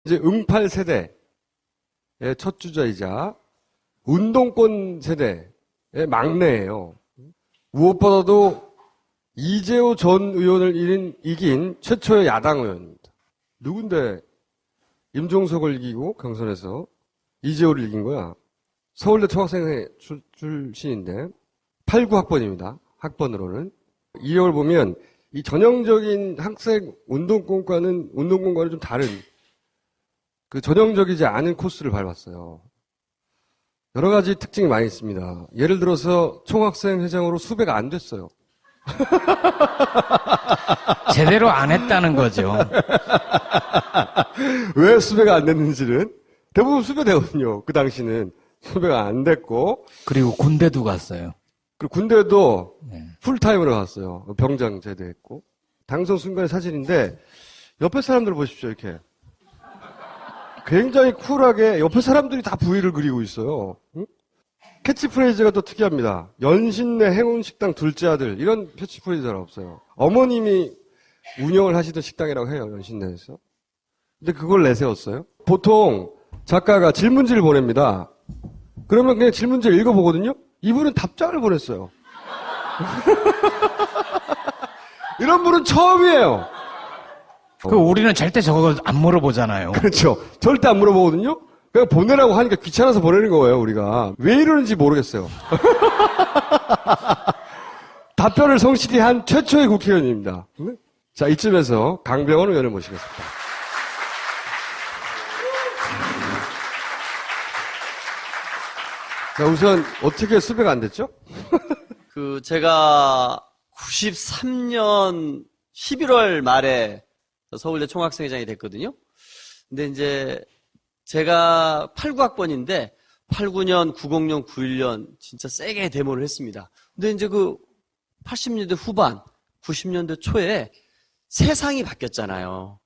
이제 응팔 세대의 첫 주자이자 운동권 세대의 막내예요. 무엇보다도 이재호 전 의원을 이긴 최초의 야당 의원입니다. 누군데 임종석을 이기고 경선에서 이재호를 이긴 거야. 서울대 총학생회 출신인데 89학번입니다. 학번으로는. 이력을 보면 이 전형적인 학생 운동권과는 좀 다른 그 전형적이지 않은 코스를 밟았어요. 여러 가지 특징이 많이 있습니다. 예를 들어서 총학생 회장으로 수배가 안 됐어요. 제대로 안 했다는 거죠. 왜 수배가 안 됐는지는 대부분 수배되거든요. 그 당시는 수배가 안 됐고. 그리고 군대도 갔어요. 그리고 군대도 네. 풀타임으로 갔어요. 병장 제대했고. 당선 순간의 사진인데 옆에 사람들 보십시오. 이렇게. 굉장히 쿨하게 옆에 사람들이 다 V를 그리고 있어요. 응? 캐치프레이즈가 또 특이합니다. 연신내 행운식당 둘째 아들. 이런 캐치프레이즈 잘 없어요. 어머님이 운영을 하시던 식당이라고 해요. 연신내에서. 근데 그걸 내세웠어요. 보통 작가가 질문지를 보냅니다. 그러면 그냥 질문지를 읽어보거든요. 이분은 답장을 보냈어요. 이런 분은 처음이에요. 우리는 절대 저거 안 물어보잖아요. 그렇죠. 절대 안 물어보거든요. 그냥 보내라고 하니까 귀찮아서 보내는 거예요, 우리가. 왜 이러는지 모르겠어요. 답변을 성실히 한 최초의 국회의원입니다. 자, 이쯤에서 강병원 의원을 모시겠습니다. 자, 우선 어떻게 수배가 안 됐죠? 제가 93년 11월 말에 서울대 총학생회장이 됐거든요. 근데 이제 제가 89학번인데 89년, 90년, 91년 진짜 세게 데모를 했습니다. 근데 이제 80년대 후반, 90년대 초에 세상이 바뀌었잖아요.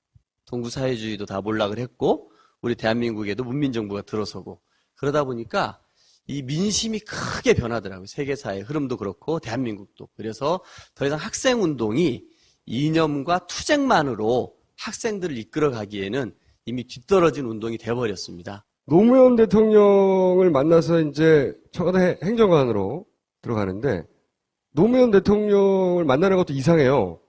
동구사회주의도 다 몰락을 했고 우리 대한민국에도 문민정부가 들어서고 그러다 보니까 이 민심이 크게 변하더라고요. 세계사의 흐름도 그렇고 대한민국도. 그래서 더 이상 학생운동이 이념과 투쟁만으로 학생들을 이끌어가기에는 이미 뒤떨어진 운동이 되어버렸습니다. 노무현 대통령을 만나서 이제 청와대 행정관으로 들어가는데 노무현 대통령을 만나는 것도 이상해요.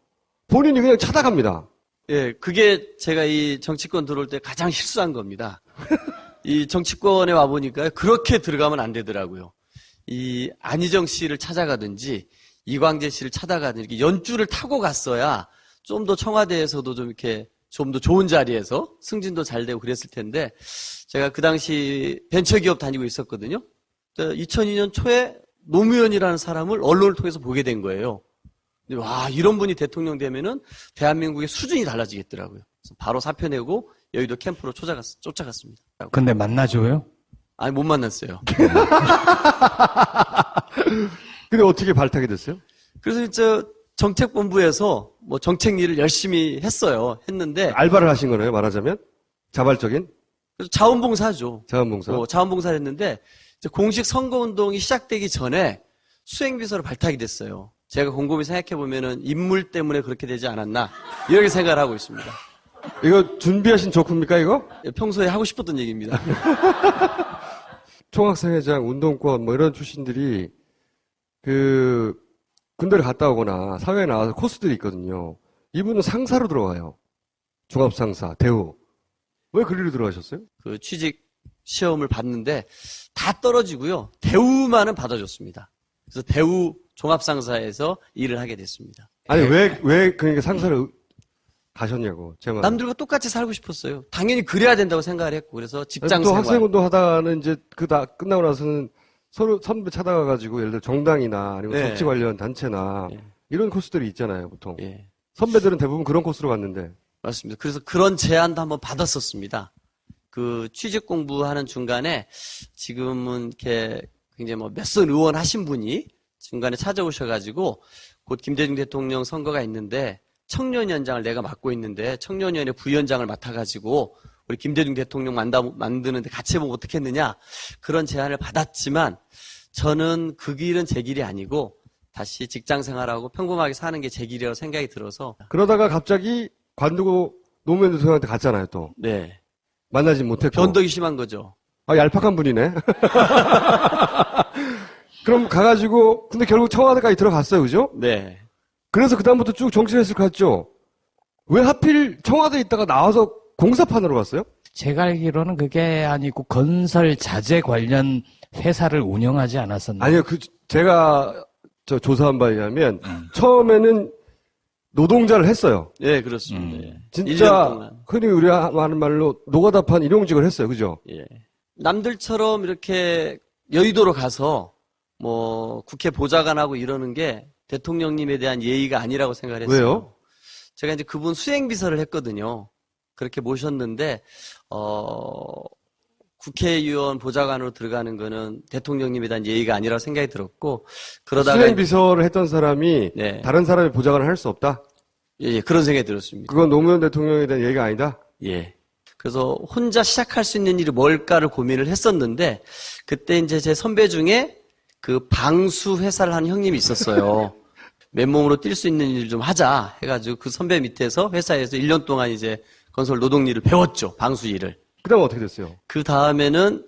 본인이 그냥 찾아갑니다. 예, 그게 제가 이 정치권 들어올 때 가장 실수한 겁니다. 이 정치권에 와보니까 그렇게 들어가면 안 되더라고요. 이 안희정 씨를 찾아가든지 이광재 씨를 찾아가든지 이렇게 연줄을 타고 갔어야 좀 더 청와대에서도 좀 이렇게 좀 더 좋은 자리에서 승진도 잘 되고 그랬을 텐데 제가 그 당시 벤처기업 다니고 있었거든요. 2002년 초에 노무현이라는 사람을 언론을 통해서 보게 된 거예요. 근데 와, 이런 분이 대통령 되면은 대한민국의 수준이 달라지겠더라고요. 그래서 바로 사표 내고 여의도 캠프로 쫓아갔습니다. 근데 만나줘요? 아니, 못 만났어요. 근데 어떻게 발탁이 됐어요? 그래서 이제 정책본부에서 뭐 정책 일을 열심히 했는데. 알바를 하신 거네요, 말하자면? 자발적인? 그래서 자원봉사죠. 자원봉사. 자원봉사를 했는데, 이제 공식 선거운동이 시작되기 전에 수행비서로 발탁이 됐어요. 제가 곰곰이 생각해보면은 인물 때문에 그렇게 되지 않았나, 이렇게 생각을 하고 있습니다. 이거 준비하신 조크입니까, 이거? 평소에 하고 싶었던 얘기입니다. 총학생회장, 운동권, 뭐 이런 출신들이 군대를 갔다 오거나 사회에 나와서 코스들이 있거든요. 이분은 상사로 들어가요. 종합상사, 대우. 왜 그리로 들어가셨어요? 취직 시험을 봤는데 다 떨어지고요. 대우만은 받아줬습니다. 그래서 대우 종합상사에서 일을 하게 됐습니다. 아니, 그러니까 상사를 가셨냐고, 제 말. 남들과 똑같이 살고 싶었어요. 당연히 그래야 된다고 생각을 했고, 그래서 직장 또 생활. 학생운동 하다가는 이제 끝나고 나서는 서로 선배 찾아가가지고 예를 들어 정당이나 아니면 네. 정치 관련 단체나 네. 이런 코스들이 있잖아요, 보통. 예, 선배들은 대부분 그런 코스로 갔는데. 맞습니다. 그래서 그런 제안도 한번 받았었습니다. 취직 공부하는 중간에 지금은 이렇게 굉장히 몇선 의원 하신 분이 중간에 찾아오셔가지고 곧 김대중 대통령 선거가 있는데 청년위원장을 내가 맡고 있는데 청년위원회 부위원장을 맡아가지고 우리 김대중 대통령 만드는데 같이 해보면 어떻겠느냐, 그런 제안을 받았지만 저는 그 길은 제 길이 아니고 다시 직장 생활하고 평범하게 사는 게 제 길이라고 생각이 들어서. 그러다가 갑자기 관두고 노무현 대통령한테 갔잖아요, 또. 네. 만나지 못했고. 변덕이 심한 거죠. 아, 얄팍한 분이네. 그럼 가가지고, 근데 결국 청와대까지 들어갔어요, 그죠? 네. 그래서 그다음부터 쭉 정치했을 것 같죠? 왜 하필 청와대에 있다가 나와서 공사판으로 갔어요? 제가 알기로는 그게 아니고 건설 자재 관련 회사를 운영하지 않았었나요? 아니요, 제가 조사한 바에 의하면, 처음에는 노동자를 했어요. 예, 그렇습니다. 예. 1년 진짜, 동안. 흔히 우리가 하는 말로 노가다판 일용직을 했어요, 그죠? 예. 남들처럼 이렇게 여의도로 가서 뭐 국회 보좌관하고 이러는 게 대통령님에 대한 예의가 아니라고 생각을 했어요. 왜요? 제가 이제 그분 수행비서를 했거든요. 그렇게 모셨는데 국회의원 보좌관으로 들어가는 거는 대통령님에 대한 예의가 아니라고 생각이 들었고 그러다가 수행비서를 했던 사람이 네. 다른 사람의 보좌관을 할 수 없다? 예, 그런 생각이 들었습니다. 그건 노무현 대통령에 대한 예의가 아니다? 예. 그래서 혼자 시작할 수 있는 일이 뭘까를 고민을 했었는데 그때 이제 제 선배 중에 그 방수 회사를 하는 형님이 있었어요. 맨몸으로 뛸 수 있는 일 좀 하자 해가지고 그 선배 밑에서 회사에서 1년 동안 이제 건설 노동 일을 배웠죠. 방수 일을. 그 다음 어떻게 됐어요? 그 다음에는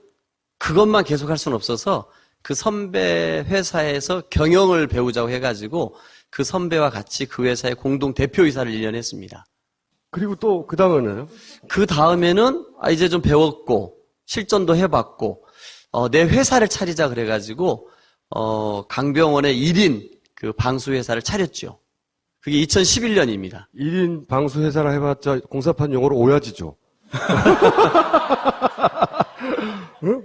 그것만 계속할 수는 없어서 그 선배 회사에서 경영을 배우자고 해가지고 그 선배와 같이 그 회사의 공동 대표이사를 1년 했습니다. 그리고 또 그 다음에는요? 그 다음에는 이제 좀 배웠고 실전도 해봤고 내 회사를 차리자 그래가지고 강병원의 1인 그 방수 회사를 차렸죠. 그게 2011년입니다. 1인 방수 회사라 해봤자 공사판 용어로 오야지죠. 응?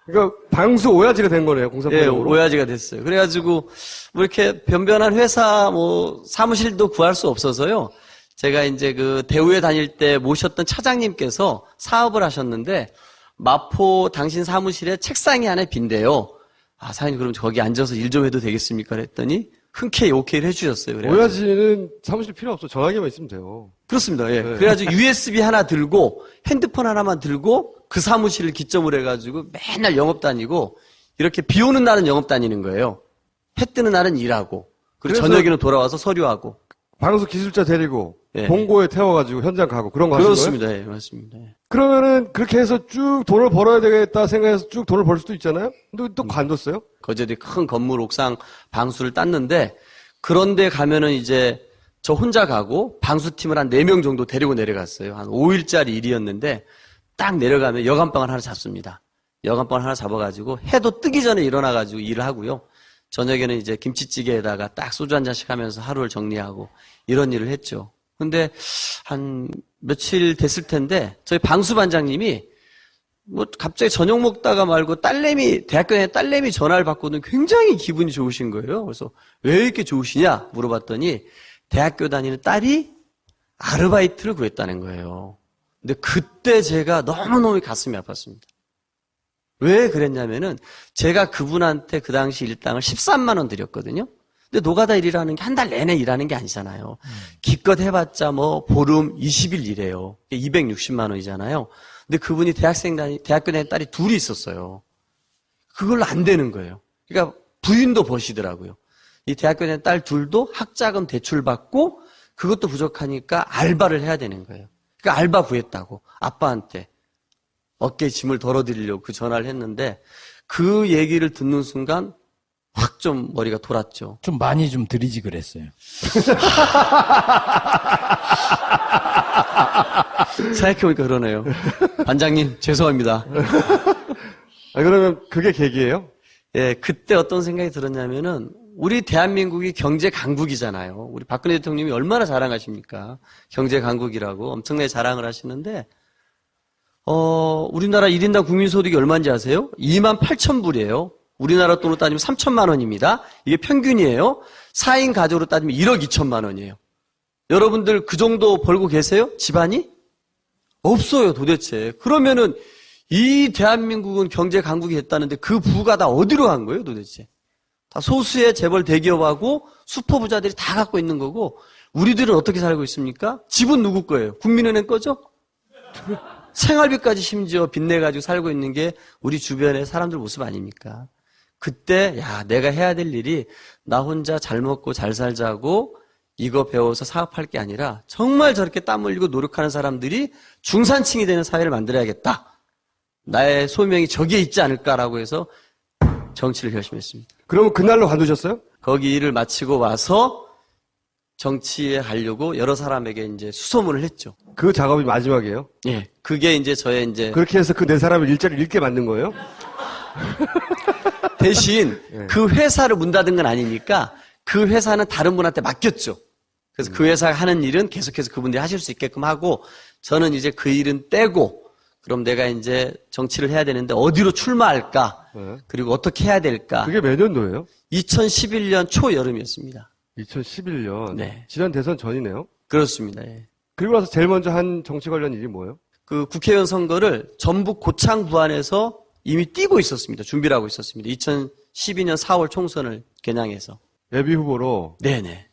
그러니까 방수 오야지가 된 거네요, 공사판 예, 용어로. 오야지가 됐어요. 그래가지고 뭐 이렇게 변변한 회사 뭐 사무실도 구할 수 없어서요. 제가 이제 그 대우에 다닐 때 모셨던 차장님께서 사업을 하셨는데 마포 당신 사무실에 책상이 하나 빈대요. 사장님 그럼 거기 앉아서 일 좀 해도 되겠습니까? 그랬더니 흔쾌히 오케이를 해주셨어요. 그래가지고. 오야지는 사무실 필요 없어. 전화기만 있으면 돼요. 그렇습니다. 예. 네. 그래가지고 USB 하나 들고 핸드폰 하나만 들고 그 사무실을 기점으로 해가지고 맨날 영업 다니고 이렇게 비 오는 날은 영업 다니는 거예요. 해 뜨는 날은 일하고 그리고 그래서 저녁에는 돌아와서 서류하고. 방수 기술자 데리고 예. 봉고에 태워가지고 현장 가고 그런 거 하신 거예요? 그렇습니다. 예, 맞습니다. 예. 그러면은 그렇게 해서 쭉 돈을 벌어야 되겠다 생각해서 쭉 돈을 벌 수도 있잖아요? 근데 또 관뒀어요? 거제도에 큰 건물 옥상 방수를 땄는데 그런데 가면은 이제 저 혼자 가고 방수팀을 한 4명 정도 데리고 내려갔어요. 한 5일짜리 일이었는데 딱 내려가면 여간방을 하나 잡습니다. 여간방을 하나 잡아가지고 해도 뜨기 전에 일어나가지고 일을 하고요. 저녁에는 이제 김치찌개에다가 딱 소주 한 잔씩 하면서 하루를 정리하고 이런 일을 했죠. 근데 한 며칠 됐을 텐데 저희 방수반장님이 뭐 갑자기 저녁 먹다가 말고 대학교 에 딸내미 전화를 받고는 굉장히 기분이 좋으신 거예요. 그래서 왜 이렇게 좋으시냐 물어봤더니 대학교 다니는 딸이 아르바이트를 구했다는 거예요. 근데 그때 제가 너무너무 가슴이 아팠습니다. 왜 그랬냐면은 제가 그분한테 그 당시 일당을 13만 원 드렸거든요. 근데 노가다 일이라는 게 한 달 내내 일하는 게 아니잖아요. 기껏 해봤자 뭐 보름 20일 일해요. 260만 원이잖아요. 근데 그분이 대학교 다니는 딸이 둘이 있었어요. 그걸로 안 되는 거예요. 그러니까 부인도 버시더라고요. 이 대학교 다니는 딸 둘도 학자금 대출받고 그것도 부족하니까 알바를 해야 되는 거예요. 그러니까 알바 구했다고 아빠한테 어깨에 짐을 덜어드리려고 그 전화를 했는데 그 얘기를 듣는 순간 확 좀 머리가 돌았죠. 좀 많이 좀 드리지 그랬어요. 생각해보니까 그러네요. 반장님 죄송합니다. 그러면 그게 계기예요? 예, 그때 어떤 생각이 들었냐면은 우리 대한민국이 경제 강국이잖아요. 우리 박근혜 대통령이 얼마나 자랑하십니까? 경제 강국이라고 엄청나게 자랑을 하시는데 우리나라 1인당 국민소득이 얼마인지 아세요? 28,000불이에요. 우리나라 돈으로 따지면 3천만 원입니다. 이게 평균이에요. 4인 가족으로 따지면 1억 2천만 원이에요. 여러분들 그 정도 벌고 계세요? 집안이? 없어요, 도대체. 그러면은 이 대한민국은 경제 강국이 됐다는데 그 부가 다 어디로 간 거예요, 도대체? 다 소수의 재벌 대기업하고 슈퍼부자들이 다 갖고 있는 거고 우리들은 어떻게 살고 있습니까? 집은 누구 거예요? 국민은행 거죠? 생활비까지 심지어 빚내가지고 살고 있는 게 우리 주변의 사람들 모습 아닙니까? 그때 내가 해야 될 일이 나 혼자 잘 먹고 잘 살자고 이거 배워서 사업할 게 아니라 정말 저렇게 땀 흘리고 노력하는 사람들이 중산층이 되는 사회를 만들어야겠다. 나의 소명이 저기에 있지 않을까라고 해서 정치를 결심했습니다. 그러면 그날로 관두셨어요? 거기 일을 마치고 와서 정치에 가려고 여러 사람에게 이제 수소문을 했죠. 그 작업이 마지막이에요? 예. 그게 이제 저의 이제 그렇게 해서 그 네 사람을 일자리를 잃게 만든 거예요? 대신 그 회사를 문 닫은 건 아니니까 그 회사는 다른 분한테 맡겼죠. 그래서 그 회사가 하는 일은 계속해서 그분들이 하실 수 있게끔 하고 저는 이제 그 일은 떼고 그럼 내가 이제 정치를 해야 되는데 어디로 출마할까? 네. 그리고 어떻게 해야 될까? 그게 몇 년도예요? 2011년 초여름이었습니다. 2011년. 네. 지난 대선 전이네요. 그렇습니다. 예. 그리고 나서 제일 먼저 한 정치 관련 일이 뭐예요? 그 국회의원 선거를 전북 고창 부안에서 이미 뛰고 있었습니다. 준비를 하고 있었습니다. 2012년 4월 총선을 겨냥해서. 예비 후보로 네네.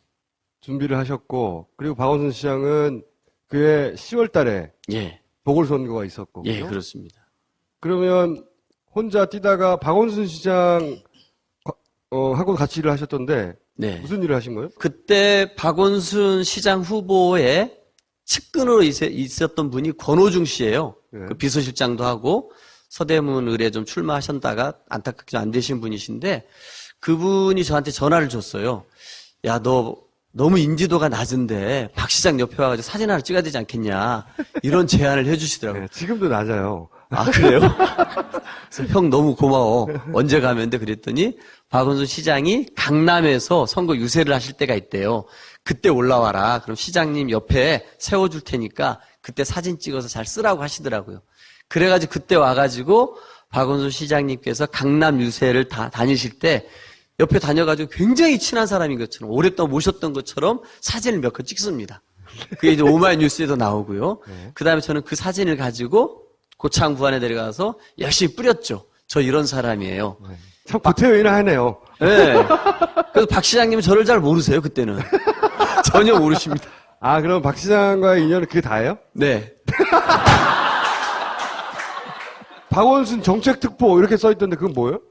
준비를 하셨고, 그리고 박원순 시장은 그해 10월 달에 예. 보궐선거가 있었고. 예, 그죠? 그렇습니다. 그러면 혼자 뛰다가 박원순 시장 하고 같이 일을 하셨던데 네. 무슨 일을 하신 거예요? 그때 박원순 시장 후보의 측근으로 있었던 분이 권오중 씨예요. 네. 그 비서실장도 하고 서대문 의뢰 좀 출마하셨다가 안타깝게 안 되신 분이신데 그분이 저한테 전화를 줬어요. 야, 너 너무 인지도가 낮은데 박 시장 옆에 와가지고 사진 하나 찍어야 되지 않겠냐. 이런 제안을 해주시더라고요. 네, 지금도 낮아요. 아, 그래요? 그래서 형 너무 고마워. 언제 가면 돼? 그랬더니 박원순 시장이 강남에서 선거 유세를 하실 때가 있대요. 그때 올라와라. 그럼 시장님 옆에 세워줄 테니까 그때 사진 찍어서 잘 쓰라고 하시더라고요. 그래가지고 그때 와가지고 박원순 시장님께서 강남 유세를 다니실 때 옆에 다녀가지고 굉장히 친한 사람인 것처럼 오랫동안 모셨던 것처럼 사진을 몇 컷 찍습니다. 그게 이제 오마이뉴스에도 나오고요. 그 다음에 저는 그 사진을 가지고 고창 부안에 내려가서 열심히 뿌렸죠. 저 이런 사람이에요. 참 구태의나 하네요. 네. 그래서 박 시장님은 저를 잘 모르세요, 그때는. 전혀 모르십니다. 아, 그럼 박 시장과의 인연은 그게 다예요? 네. 박원순 정책특보 이렇게 써있던데 그건 뭐예요?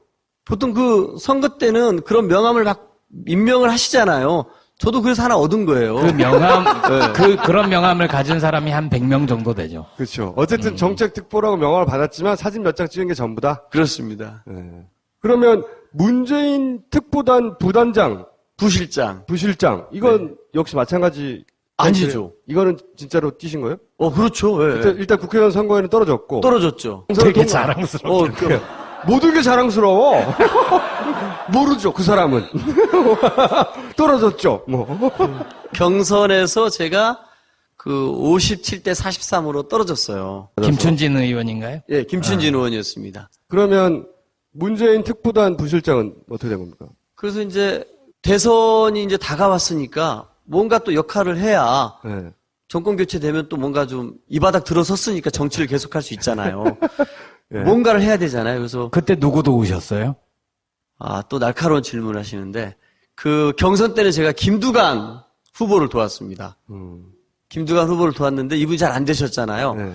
보통 그 선거 때는 그런 명함을 막 임명을 하시잖아요. 저도 그래서 하나 얻은 거예요. 그 명함, 그런 명함을 가진 사람이 한 100명 정도 되죠. 그렇죠. 어쨌든 정책특보라고 명함을 받았지만 사진 몇 장 찍은 게 전부다? 그렇습니다. 네. 그러면 문재인 특보단 부단장, 부실장. 부실장 이건 역시 마찬가지 아니죠. 이거는 진짜로 뛰신 거예요? 그렇죠. 예. 일단 국회의원 선거에는 떨어졌고 떨어졌죠. 되게 자랑스럽죠. 모든 게 자랑스러워. 모르죠, 그 사람은. 떨어졌죠, 뭐. 경선에서 제가 그 57대 43으로 떨어졌어요. 김춘진 의원인가요? 예, 김춘진 의원이었습니다. 그러면 문재인 특보단 부실장은 어떻게 된 겁니까? 그래서 이제 대선이 이제 다가왔으니까 뭔가 또 역할을 해야 네. 정권 교체되면 또 뭔가 좀 이 바닥 들어섰으니까 정치를 계속할 수 있잖아요. 네. 뭔가를 해야 되잖아요. 그래서 그때 누구 도우셨어요? 또 날카로운 질문을 하시는데 그 경선 때는 제가 김두관 후보를 도왔습니다. 김두관 후보를 도왔는데 이분이 잘 안 되셨잖아요. 네.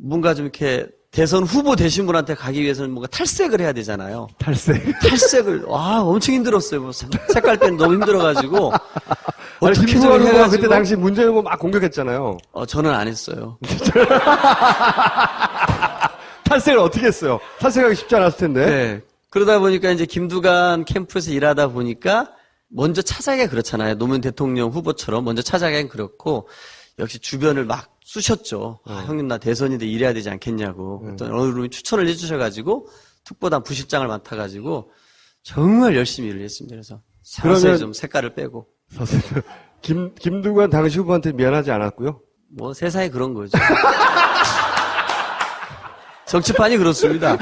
뭔가 좀 이렇게 대선 후보 되신 분한테 가기 위해서는 뭔가 탈색을 해야 되잖아요. 탈색. 탈색을 엄청 힘들었어요. 뭐 색깔 때는 너무 힘들어가지고 아니, 어떻게든 김두관 후보가 해가지고 그때 당시 문재인 후보 막 공격했잖아요. 저는 안 했어요. 탈색을 어떻게 했어요? 탈색하기 쉽지 않았을 텐데. 네. 그러다 보니까 이제 김두관 캠프에서 일하다 보니까 먼저 찾아가기 그렇잖아요. 노무현 대통령 후보처럼 먼저 찾아가긴 그렇고 역시 주변을 막 쑤셨죠. 형님 나 대선인데 일해야 되지 않겠냐고. 그랬더니 어느 분이 추천을 해주셔가지고 특보단 부실장을 맡아가지고 정말 열심히 일을 했습니다. 그래서 서서히 그러면 좀 색깔을 빼고. 김두관 당시 후보한테 미안하지 않았고요. 뭐 세상에 그런 거죠. 정치판이 그렇습니다.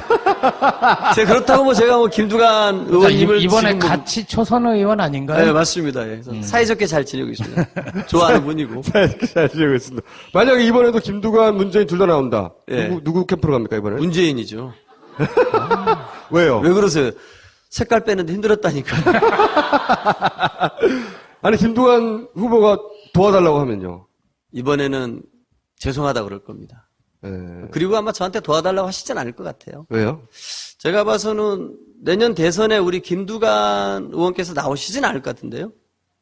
제가 그렇다고 제가 김두관 의원님을 이번에 지금 같이 초선 의원 아닌가요? 네, 맞습니다. 예. 그래서 사이좋게 잘 지내고 있습니다. 좋아하는 분이고. 잘 지내고 있습니다. 만약에 이번에도 김두관, 문재인 둘 다 나온다. 예. 누구 캠프로 갑니까, 이번에? 문재인이죠. 왜요? 왜 그러세요? 색깔 빼는데 힘들었다니까요. 아니, 김두관 후보가 도와달라고 하면요. 이번에는 죄송하다 그럴 겁니다. 예. 그리고 아마 저한테 도와달라고 하시진 않을 것 같아요. 왜요? 제가 봐서는 내년 대선에 우리 김두관 의원께서 나오시진 않을 것 같은데요.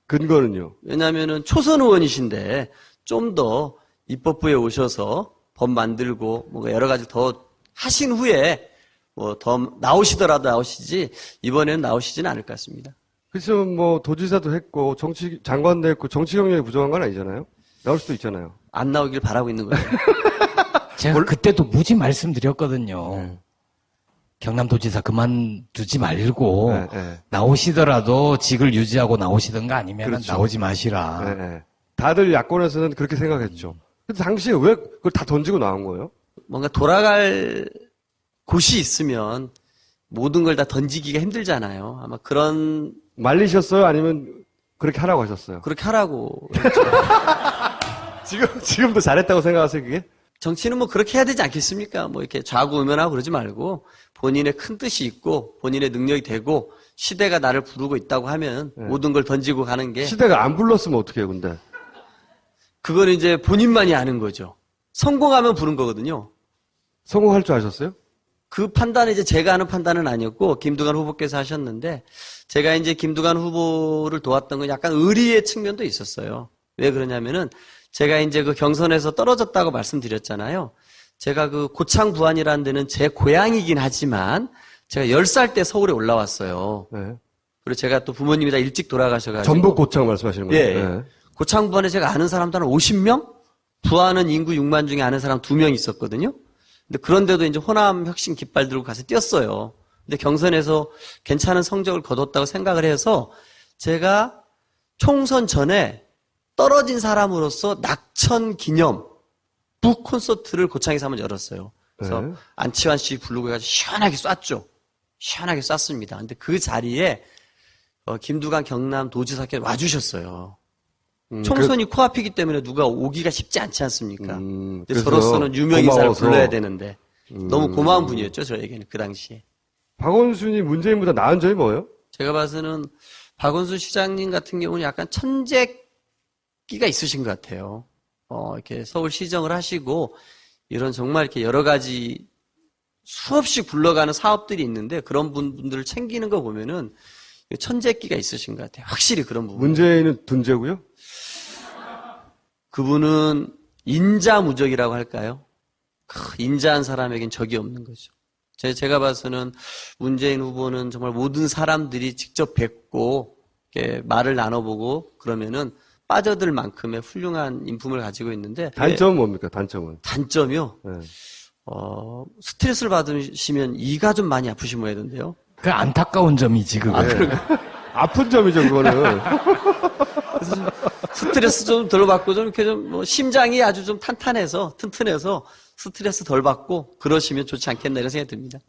근거는요? 왜냐하면은 초선 의원이신데 좀 더 입법부에 오셔서 법 만들고 뭔가 여러 가지 더 하신 후에 뭐 더 나오시더라도 나오시지 이번에는 나오시지는 않을 것 같습니다. 그래서 뭐 도지사도 했고 정치 장관도 했고 정치 경력이 부족한 건 아니잖아요. 나올 수도 있잖아요. 안 나오길 바라고 있는 거예요. 제가 그때도 무지 말씀드렸거든요. 경남도지사 그만두지 말고 네, 네. 나오시더라도 직을 유지하고 나오시던가 아니면 그렇죠. 나오지 마시라. 네, 네. 다들 야권에서는 그렇게 생각했죠. 근데 당시에 왜 그걸 다 던지고 나온 거예요? 뭔가 돌아갈 곳이 있으면 모든 걸 다 던지기가 힘들잖아요. 아마 그런 말리셨어요? 아니면 그렇게 하라고 하셨어요? 그렇게 하라고. 지금도 잘했다고 생각하세요, 그게? 정치는 뭐 그렇게 해야 되지 않겠습니까? 뭐 이렇게 좌고우면하고 그러지 말고 본인의 큰 뜻이 있고 본인의 능력이 되고 시대가 나를 부르고 있다고 하면 모든 걸 던지고 가는 게 시대가 안 불렀으면 어떡해요, 근데? 그거는 이제 본인만이 아는 거죠. 성공하면 부른 거거든요. 성공할 줄 아셨어요? 그 판단은 이제 제가 하는 판단은 아니었고 김두관 후보께서 하셨는데 제가 이제 김두관 후보를 도왔던 건 약간 의리의 측면도 있었어요. 왜 그러냐면은 제가 이제 그 경선에서 떨어졌다고 말씀드렸잖아요. 제가 그 고창 부안이라는 데는 제 고향이긴 하지만 제가 10살 때 서울에 올라왔어요. 네. 그리고 제가 또 부모님이 다 일찍 돌아가셔가지고 전북 고창 말씀하시는 거예요? 예. 네. 고창 부안에 제가 아는 사람도 한 50명? 부안은 인구 6만 중에 아는 사람 2명 있었거든요. 근데 그런데도 이제 호남 혁신 깃발 들고 가서 뛰었어요. 근데 경선에서 괜찮은 성적을 거뒀다고 생각을 해서 제가 총선 전에 떨어진 사람으로서 낙천 기념 북 콘서트를 고창에서 한번 열었어요. 그래서 네. 안치환 씨 부르고 해가지고 시원하게 쐈죠. 시원하게 쐈습니다. 근데 그 자리에 김두관 경남도지사께서 와주셨어요. 총선이 코앞이기 때문에 누가 오기가 쉽지 않지 않습니까? 근데 그래서 저로서는 유명 인사를 고마워서. 불러야 되는데 너무 고마운 분이었죠, 저에게는 그 당시에. 박원순이 문재인보다 나은 점이 뭐예요? 제가 봐서는 박원순 시장님 같은 경우는 약간 천재기가 있으신 것 같아요. 이렇게 서울 시정을 하시고 이런 정말 이렇게 여러 가지 수없이 굴러가는 사업들이 있는데 그런 분들을 챙기는 거 보면은 천재기가 있으신 것 같아요. 확실히 그런 부분. 문재인은 둔재고요? 그분은 인자무적이라고 할까요? 인자한 사람에겐 적이 없는 거죠. 제가 봐서는 문재인 후보는 정말 모든 사람들이 직접 뵙고 이렇게 말을 나눠보고 그러면은 빠져들 만큼의 훌륭한 인품을 가지고 있는데 단점은 뭡니까? 단점은? 단점이요? 네. 스트레스를 받으시면 이가 좀 많이 아프신 모양이던데요. 그 안타까운 점이지 그거. 아픈 점이죠, 그거는. 스트레스 좀 덜 받고 좀 이렇게 좀 뭐 심장이 아주 좀 탄탄해서 튼튼해서 스트레스 덜 받고 그러시면 좋지 않겠나 이런 생각이 듭니다.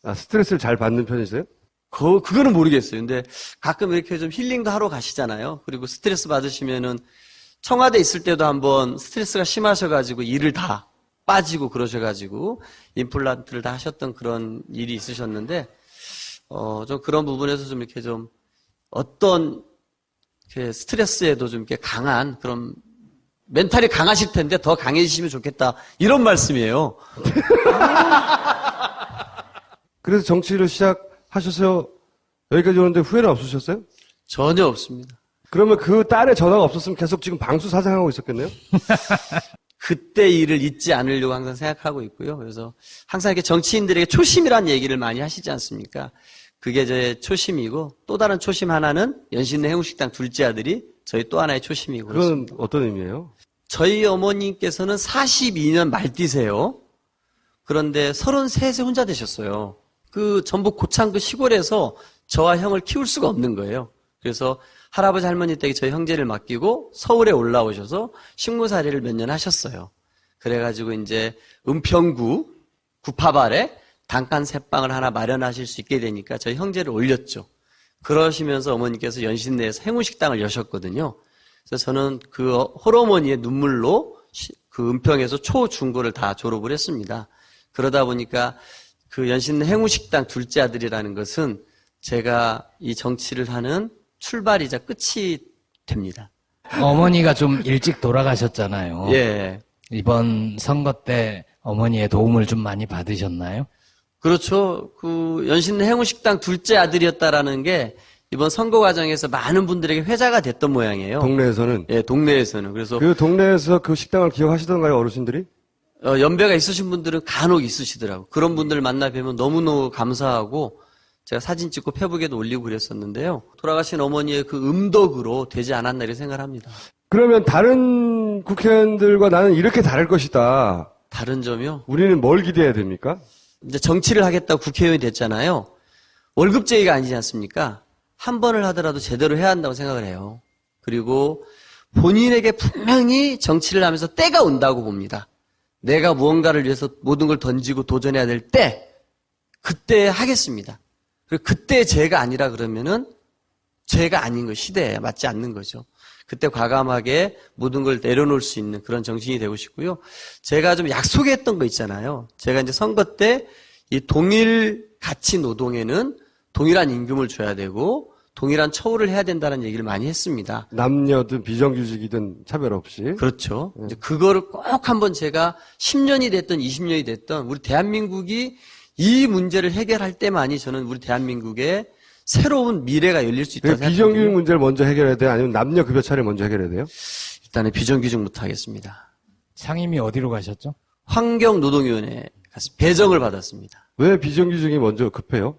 아, 스트레스를 잘 받는 편이세요? 그거는 모르겠어요. 근데 가끔 이렇게 좀 힐링도 하러 가시잖아요. 그리고 스트레스 받으시면은 청와대 있을 때도 한번 스트레스가 심하셔가지고 일을 다 빠지고 그러셔가지고 임플란트를 다 하셨던 그런 일이 있으셨는데 좀 그런 부분에서 좀 이렇게 좀 어떤 이렇게 스트레스에도 좀 이렇게 강한 그런 멘탈이 강하실 텐데 더 강해지시면 좋겠다 이런 말씀이에요. 그래서 정치를 시작하셔서 여기까지 오는데 후회는 없으셨어요? 전혀 없습니다. 그러면 그 딸의 전화가 없었으면 계속 지금 방수 사장하고 있었겠네요? 그때 일을 잊지 않으려고 항상 생각하고 있고요. 그래서 항상 이렇게 정치인들에게 초심이란 얘기를 많이 하시지 않습니까? 그게 제 초심이고 또 다른 초심 하나는 연신내 해운식당 둘째 아들이 저희 또 하나의 초심이고 그건 그렇습니다. 어떤 의미예요? 저희 어머님께서는 42년 말띠세요. 그런데 33세 혼자 되셨어요. 그 전북 고창 그 시골에서 저와 형을 키울 수가 없는 거예요. 그래서 할아버지 할머니 댁에 저희 형제를 맡기고 서울에 올라오셔서 식무살이를 몇 년 하셨어요. 그래가지고 이제 은평구 구파발에 단칸 새방을 하나 마련하실 수 있게 되니까 저희 형제를 올렸죠. 그러시면서 어머니께서 연신내에서 행운식당을 여셨거든요. 그래서 저는 그 홀어머니의 눈물로 그 은평에서 초, 중고를 다 졸업을 했습니다. 그러다 보니까 그 연신내 행운식당 둘째 아들이라는 것은 제가 이 정치를 하는 출발이자 끝이 됩니다. 어머니가 좀 일찍 돌아가셨잖아요. 예. 이번 선거 때 어머니의 도움을 좀 많이 받으셨나요? 그렇죠. 그 연신내 행운식당 둘째 아들이었다라는 게 이번 선거 과정에서 많은 분들에게 회자가 됐던 모양이에요. 동네에서는. 예, 동네에서는. 그래서 그 동네에서 그 식당을 기억하시던가요, 어르신들이? 연배가 있으신 분들은 간혹 있으시더라고. 그런 분들을 만나 뵈면 너무너무 감사하고 제가 사진 찍고 페북에도 올리고 그랬었는데요. 돌아가신 어머니의 그 음덕으로 되지 않았나 이렇게 생각을 합니다. 그러면 다른 국회의원들과 나는 이렇게 다를 것이다. 다른 점이요? 우리는 뭘 기대해야 됩니까? 이제 정치를 하겠다고 국회의원이 됐잖아요. 월급제의가 아니지 않습니까? 한 번을 하더라도 제대로 해야 한다고 생각을 해요. 그리고 본인에게 분명히 정치를 하면서 때가 온다고 봅니다. 내가 무언가를 위해서 모든 걸 던지고 도전해야 될 때, 그때 하겠습니다. 그리고 그때 죄가 아니라 그러면은 죄가 아닌 거, 시대에 맞지 않는 거죠. 그때 과감하게 모든 걸 내려놓을 수 있는 그런 정신이 되고 싶고요. 제가 좀 약속했던 거 있잖아요. 제가 이제 선거 때 이 동일 가치 노동에는 동일한 임금을 줘야 되고 동일한 처우를 해야 된다는 얘기를 많이 했습니다. 남녀든 비정규직이든 차별 없이. 그렇죠. 이제 그거를 꼭 한번 제가 10년이 됐든 20년이 됐든 우리 대한민국이 이 문제를 해결할 때만이 저는 우리 대한민국의 새로운 미래가 열릴 수 있다고 비정규직 생각합니다. 문제를 먼저 해결해야 돼요? 아니면 남녀 급여 차를 먼저 해결해야 돼요? 일단은 비정규직부터 하겠습니다. 상임위 어디로 가셨죠? 환경노동위원회 가서 배정을 받았습니다. 왜 비정규직이 먼저 급해요?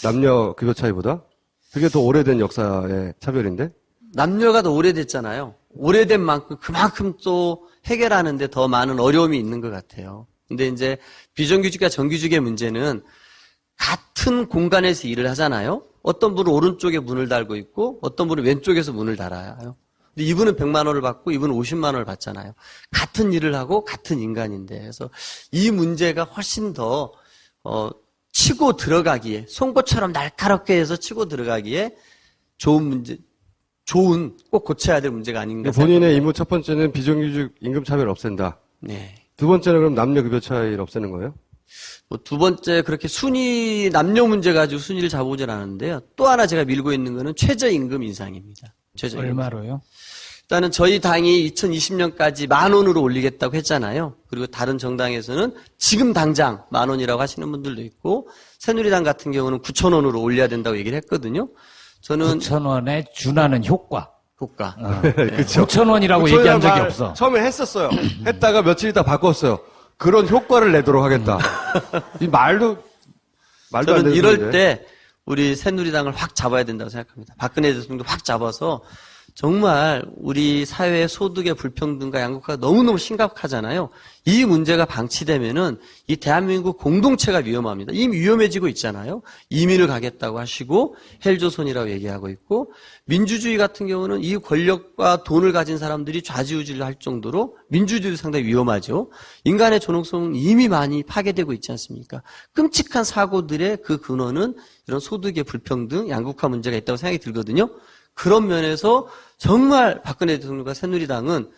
남녀 급여 차이보다? 그게 더 오래된 역사의 차별인데? 남녀가 더 오래됐잖아요. 오래된 만큼 그만큼 또 해결하는데 더 많은 어려움이 있는 것 같아요. 근데 이제 비정규직과 정규직의 문제는 같은 공간에서 일을 하잖아요. 어떤 분은 오른쪽에 문을 달고 있고 어떤 분은 왼쪽에서 문을 달아요. 근데 이분은 100만 원을 받고 이분은 50만 원을 받잖아요. 같은 일을 하고 같은 인간인데. 그래서 이 문제가 훨씬 더 치고 들어가기에 송곳처럼 날카롭게 해서 치고 들어가기에 좋은 문제, 좋은 꼭 고쳐야 될 문제가 아닌가. 본인의 임무 첫 번째는 비정규직 임금 차별 없앤다. 네. 두 번째는 그럼 남녀 급여 차이를 없애는 거예요? 뭐 두 번째 그렇게 순위 남녀 문제 가지고 순위를 잡아오질 않았는데요. 또 하나 제가 밀고 있는 거는 최저임금 인상입니다. 최저임금. 얼마로요? 일단은 저희 당이 2020년까지 10,000원으로 올리겠다고 했잖아요. 그리고 다른 정당에서는 지금 당장 10,000원이라고 하시는 분들도 있고 새누리당 같은 경우는 9,000원으로 올려야 된다고 얘기를 했거든요. 저는 9,000원에 준하는 효과. 효과. 그쵸. 9,000원이라고 얘기한 적이 없어. 처음에 했었어요. 했다가 며칠 있다 바꿨어요. 그런 효과를 내도록 하겠다. 이 말도 안 저는 되는 이럴 소리인데. 때 우리 새누리당을 확 잡아야 된다고 생각합니다. 박근혜 대통령도 확 잡아서 정말 우리 사회의 소득의 불평등과 양극화가 너무너무 심각하잖아요. 이 문제가 방치되면은 이 대한민국 공동체가 위험합니다. 이미 위험해지고 있잖아요. 이민을 가겠다고 하시고 헬조선이라고 얘기하고 있고 민주주의 같은 경우는 이 권력과 돈을 가진 사람들이 좌지우지를 할 정도로 민주주의도 상당히 위험하죠. 인간의 존엄성은 이미 많이 파괴되고 있지 않습니까? 끔찍한 사고들의 그 근원은 이런 소득의 불평등, 양극화 문제가 있다고 생각이 들거든요. 그런 면에서 정말 박근혜 대통령과 새누리당은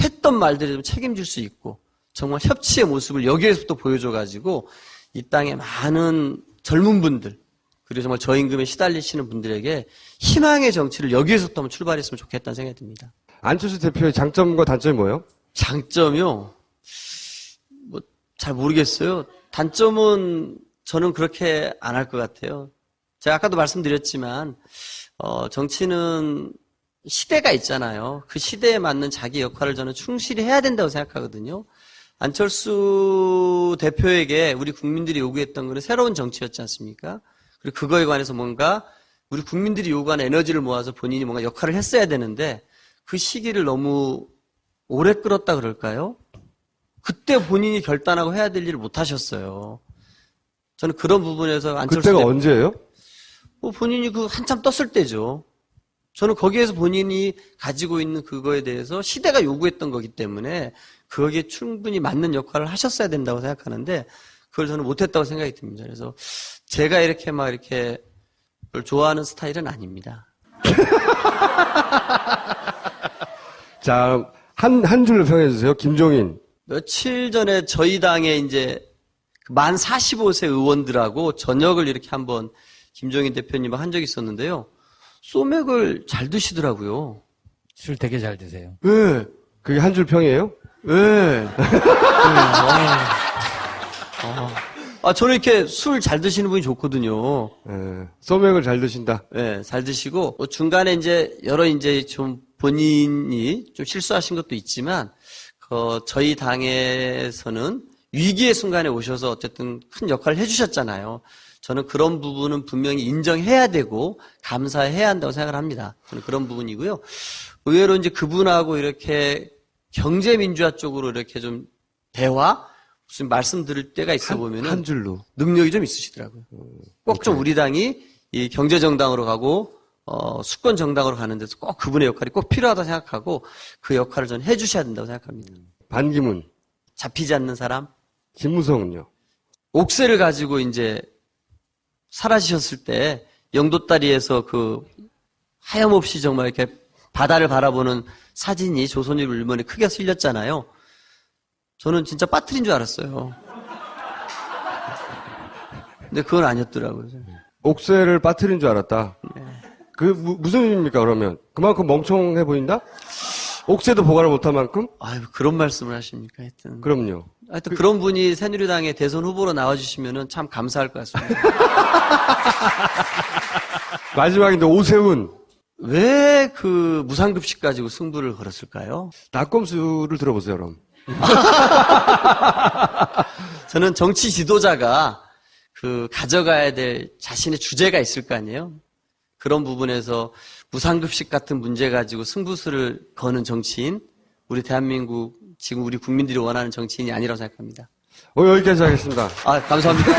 했던 말들에 좀 책임질 수 있고 정말 협치의 모습을 여기에서부터 보여줘가지고 이 땅의 많은 젊은 분들 그리고 정말 저임금에 시달리시는 분들에게 희망의 정치를 여기에서부터 한번 출발했으면 좋겠다는 생각이 듭니다. 안철수 대표의 장점과 단점이 뭐예요? 장점이요? 뭐 잘 모르겠어요. 단점은 저는 그렇게 안 할 것 같아요. 제가 아까도 말씀드렸지만 정치는 시대가 있잖아요. 그 시대에 맞는 자기 역할을 저는 충실히 해야 된다고 생각하거든요. 안철수 대표에게 우리 국민들이 요구했던 것은 새로운 정치였지 않습니까? 그리고 그거에 관해서 뭔가 우리 국민들이 요구하는 에너지를 모아서 본인이 뭔가 역할을 했어야 되는데 그 시기를 너무 오래 끌었다 그럴까요? 그때 본인이 결단하고 해야 될 일을 못 하셨어요. 저는 그런 부분에서 안철수 그때가 대표 언제예요? 본인이 그 한참 떴을 때죠. 저는 거기에서 본인이 가지고 있는 그거에 대해서 시대가 요구했던 거기 때문에 거기에 충분히 맞는 역할을 하셨어야 된다고 생각하는데 그걸 저는 못했다고 생각이 듭니다. 그래서 제가 이렇게 막 이렇게 그걸 좋아하는 스타일은 아닙니다. 자, 한 줄로 평해주세요. 김종인. 며칠 전에 저희 당에 이제 만 45세 의원들하고 저녁을 이렇게 한번 김종인 대표님과 한 적이 있었는데요. 소맥을 잘 드시더라고요. 술 되게 잘 드세요. 네. 그게 한 줄 평이에요? 네. 저는 이렇게 술 잘 드시는 분이 좋거든요. 예, 소맥을 잘 드신다. 네, 잘 드시고, 중간에 이제, 여러 이제 좀 본인이 좀 실수하신 것도 있지만, 저희 당에서는 위기의 순간에 오셔서 어쨌든 큰 역할을 해주셨잖아요. 저는 그런 부분은 분명히 인정해야 되고, 감사해야 한다고 생각을 합니다. 저는 그런 부분이고요. 의외로 이제 그분하고 이렇게 경제민주화 쪽으로 이렇게 좀 대화? 무슨 말씀 들을 때가 있어 보면은. 한 줄로. 능력이 좀 있으시더라고요. 꼭 좀 우리 당이 이 경제정당으로 가고, 수권정당으로 가는 데서 꼭 그분의 역할이 꼭 필요하다고 생각하고 그 역할을 저는 해주셔야 된다고 생각합니다. 반기문. 잡히지 않는 사람. 김무성은요? 옥새를 가지고 이제 사라지셨을 때 영도다리에서 그 하염없이 정말 이렇게 바다를 바라보는 사진이 조선일보에 크게 실렸잖아요. 저는 진짜 빠뜨린 줄 알았어요. 근데 그건 아니었더라고요. 옥새를 빠뜨린 줄 알았다. 네. 무슨 의미입니까, 그러면? 그만큼 멍청해 보인다? 옥새도 보관을 못한 만큼? 아유, 그런 말씀을 하십니까, 하여튼. 그럼요. 하여튼 그런 분이 새누리당의 대선 후보로 나와주시면은 참 감사할 것 같습니다. 마지막인데, 오세훈. 왜 그 무상급식 가지고 승부를 걸었을까요? 낙검수를 들어보세요, 그럼. 저는 정치 지도자가 가져가야 될 자신의 주제가 있을 거 아니에요? 그런 부분에서 무상급식 같은 문제 가지고 승부수를 거는 정치인, 우리 대한민국, 지금 우리 국민들이 원하는 정치인이 아니라고 생각합니다. 여기까지 하겠습니다. 감사합니다.